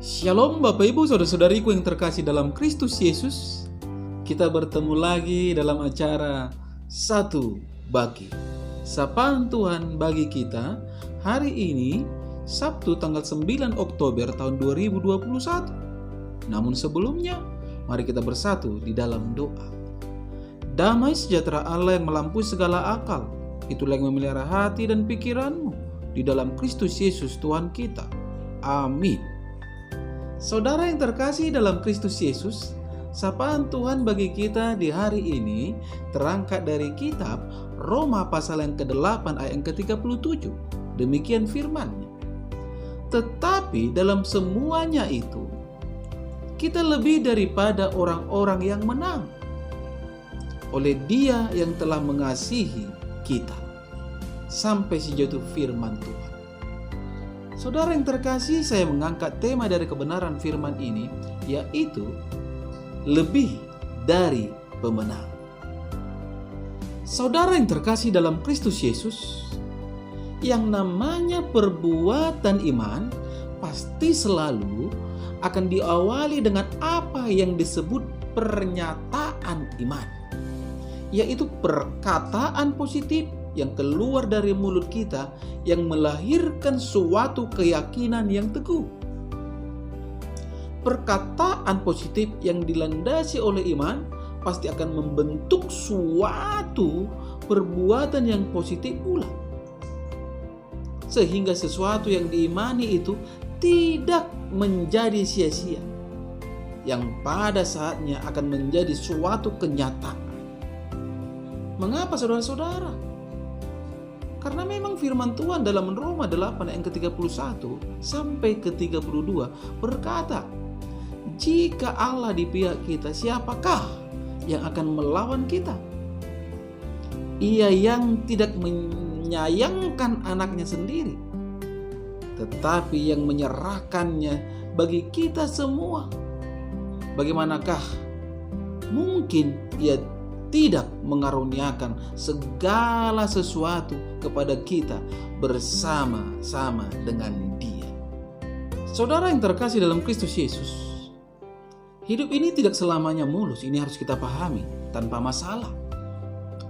Shalom Bapak Ibu Saudara-saudariku yang terkasih dalam Kristus Yesus. Kita bertemu lagi dalam acara Satu Bagi. Sapaan Tuhan bagi kita hari ini Sabtu tanggal 9 Oktober tahun 2021. Namun sebelumnya, mari kita bersatu di dalam doa. Damai sejahtera Allah yang melampaui segala akal, itulah yang memelihara hati dan pikiranmu di dalam Kristus Yesus Tuhan kita. Amin. Saudara yang terkasih dalam Kristus Yesus, sapaan Tuhan bagi kita di hari ini terangkat dari kitab Roma pasal yang ke-8 ayat yang ke-37. Demikian firman-Nya. Tetapi dalam semuanya itu, kita lebih daripada orang-orang yang menang oleh Dia yang telah mengasihi kita. Sampai sejatuh firman Tuhan. Saudara yang terkasih, saya mengangkat tema dari kebenaran firman ini, yaitu lebih dari pemenang. Saudara yang terkasih dalam Kristus Yesus, yang namanya perbuatan iman pasti selalu akan diawali dengan apa yang disebut pernyataan iman, yaitu perkataan positif yang keluar dari mulut kita yang melahirkan suatu keyakinan yang teguh. Perkataan positif yang dilandasi oleh iman pasti akan membentuk suatu perbuatan yang positif pula. Sehingga sesuatu yang diimani itu tidak menjadi sia-sia, yang pada saatnya akan menjadi suatu kenyataan. Mengapa saudara-saudara? Karena memang firman Tuhan dalam Roma 8 ayat ke-31 sampai ke-32 berkata, jika Allah di pihak kita, siapakah yang akan melawan kita? Ia yang tidak menyayangkan anaknya sendiri, tetapi yang menyerahkannya bagi kita semua. Bagaimanakah mungkin Ia tidak mengaruniakan segala sesuatu kepada kita bersama-sama dengan Dia. Saudara yang terkasih dalam Kristus Yesus, hidup ini tidak selamanya mulus. Ini harus kita pahami tanpa masalah.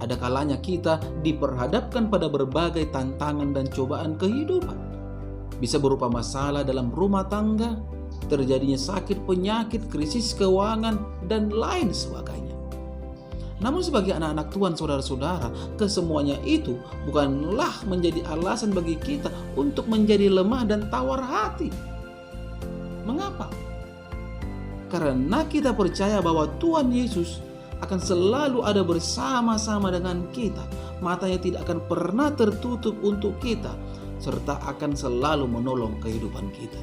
Ada kalanya kita diperhadapkan pada berbagai tantangan dan cobaan kehidupan. Bisa berupa masalah dalam rumah tangga, terjadinya sakit, penyakit, krisis keuangan, dan lain sebagainya. Namun sebagai anak-anak Tuhan, saudara-saudara, kesemuanya itu bukanlah menjadi alasan bagi kita untuk menjadi lemah dan tawar hati. Mengapa? Karena kita percaya bahwa Tuhan Yesus akan selalu ada bersama-sama dengan kita. Matanya tidak akan pernah tertutup untuk kita, serta akan selalu menolong kehidupan kita.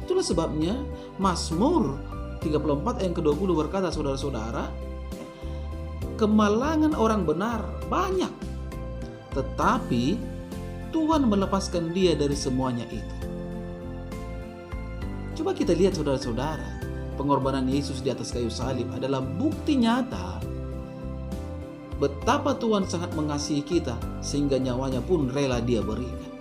Itulah sebabnya Mazmur 34 ayat ke-20 berkata, saudara-saudara, kemalangan orang benar banyak, tetapi Tuhan melepaskan dia dari semuanya itu. Coba kita lihat saudara-saudara, pengorbanan Yesus di atas kayu salib adalah bukti nyata betapa Tuhan sangat mengasihi kita sehingga nyawanya pun rela Dia berikan.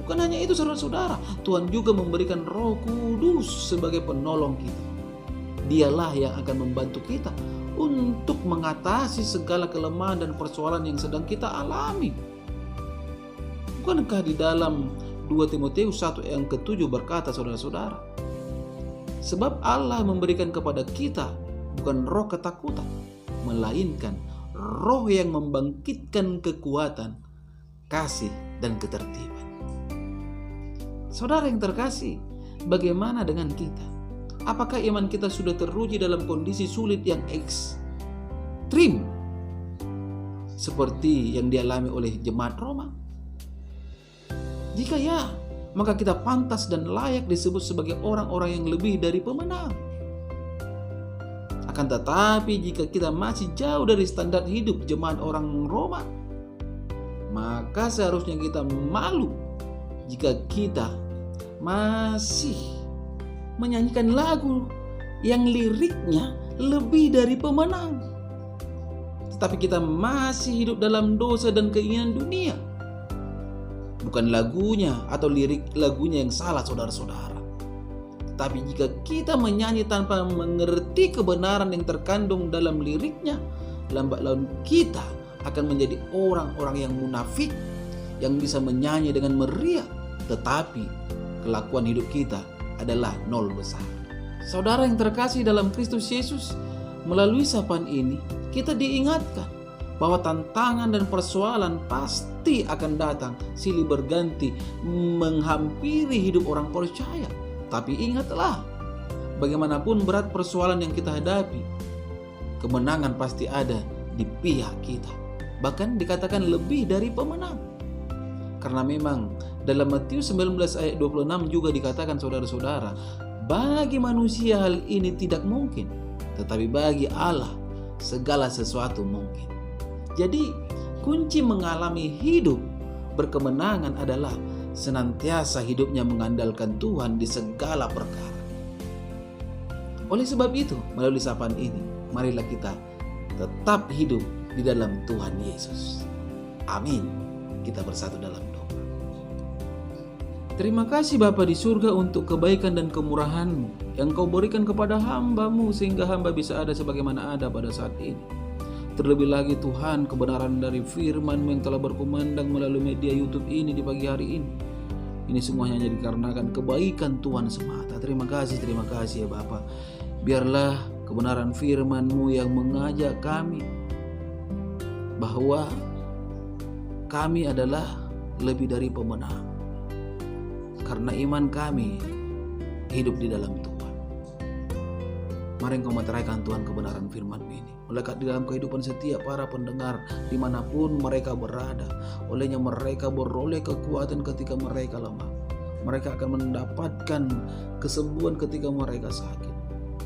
Bukan hanya itu saudara-saudara, Tuhan juga memberikan Roh Kudus sebagai penolong kita. Dialah yang akan membantu kita untuk mengatasi segala kelemahan dan persoalan yang sedang kita alami. Bukankah di dalam 2 Timotius 1 ayat ke-7 berkata, saudara-saudara, sebab Allah memberikan kepada kita bukan roh ketakutan, melainkan roh yang membangkitkan kekuatan, kasih, dan ketertiban. Saudara yang terkasih, bagaimana dengan kita? Apakah iman kita sudah teruji dalam kondisi sulit yang ekstrim seperti yang dialami oleh jemaat Roma? Jika ya, maka kita pantas dan layak disebut sebagai orang-orang yang lebih dari pemenang. Akan tetapi jika kita masih jauh dari standar hidup jemaat orang Roma, maka seharusnya kita malu jika kita masih menyanyikan lagu yang liriknya lebih dari pemenang, tetapi kita masih hidup dalam dosa dan keinginan dunia. Bukan lagunya atau lirik lagunya yang salah, saudara-saudara. Tetapi jika kita menyanyi tanpa mengerti kebenaran yang terkandung dalam liriknya, lambat laun kita akan menjadi orang-orang yang munafik, yang bisa menyanyi dengan meriah, tetapi kelakuan hidup kita adalah nol besar. Saudara yang terkasih dalam Kristus Yesus, melalui sapaan ini kita diingatkan bahwa tantangan dan persoalan pasti akan datang silih berganti menghampiri hidup orang percaya. Tapi ingatlah, bagaimanapun berat persoalan yang kita hadapi, kemenangan pasti ada di pihak kita. Bahkan dikatakan lebih dari pemenang. Karena memang dalam Matius 19 ayat 26 juga dikatakan, saudara-saudara, bagi manusia hal ini tidak mungkin, tetapi bagi Allah segala sesuatu mungkin. Jadi kunci mengalami hidup berkemenangan adalah senantiasa hidupnya mengandalkan Tuhan di segala perkara. Oleh sebab itu, melalui sapaan ini, marilah kita tetap hidup di dalam Tuhan Yesus. Amin. Kita bersatu dalam doa. Terima kasih Bapa di surga untuk kebaikan dan kemurahan-Mu yang Kau berikan kepada hamba-Mu sehingga hamba bisa ada sebagaimana ada pada saat ini. Terlebih lagi Tuhan, kebenaran dari firman-Mu yang telah berkumandang melalui media YouTube ini di pagi hari ini. Ini semuanya hanya dikarenakan kebaikan Tuhan semata. Terima kasih ya Bapa. Biarlah kebenaran firman-Mu yang mengajak kami bahwa kami adalah lebih dari pemenang. Karena iman kami hidup di dalam Tuhan. Mari Engkau meteraikan Tuhan kebenaran firman-Mu ini. Melekat di dalam kehidupan setiap para pendengar dimanapun mereka berada. Olehnya mereka beroleh kekuatan ketika mereka lemah. Mereka akan mendapatkan kesembuhan ketika mereka sakit.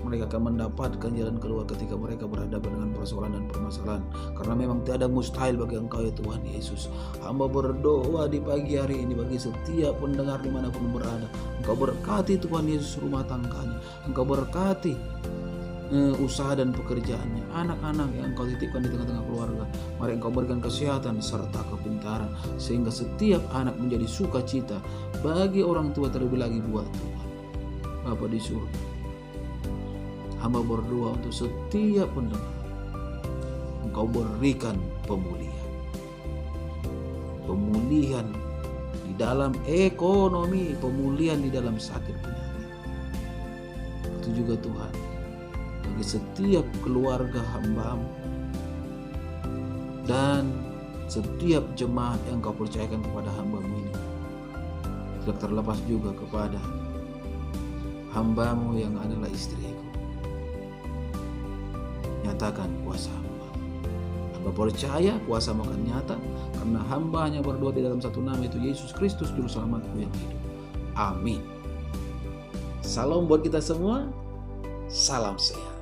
Mereka akan mendapatkan jalan keluar ketika mereka berhadapan dengan persoalan dan permasalahan. Karena memang tiada mustahil bagi Engkau ya Tuhan Yesus. Hamba berdoa di pagi hari ini bagi setiap pendengar dimanapun berada. Engkau berkati Tuhan Yesus rumah tangganya. Engkau berkati usaha dan pekerjaannya, anak-anak yang Engkau titipkan di tengah-tengah keluarga. Mari Engkau berikan kesehatan serta kepintaran sehingga setiap anak menjadi sukacita bagi orang tua, terlebih lagi buat Tuhan. Bapa di surga, hamba berdoa untuk setiap pendengar. Engkau berikan pemulihan di dalam ekonomi, pemulihan di dalam sakit penyakit. Itu juga Tuhan bagi setiap keluarga hamba-Mu dan setiap jemaat yang Kau percayakan kepada hamba-Mu ini. Tidak terlepas juga kepada hamba-Mu yang adalah istriku. Nyatakan kuasa hamba. Hamba percaya kuasa-Mu akan nyata karena hamba hanya berdoa di dalam satu nama, yaitu Yesus Kristus Juru Selamatku yang hidup. Amin. Salam buat kita semua. Salam sehat.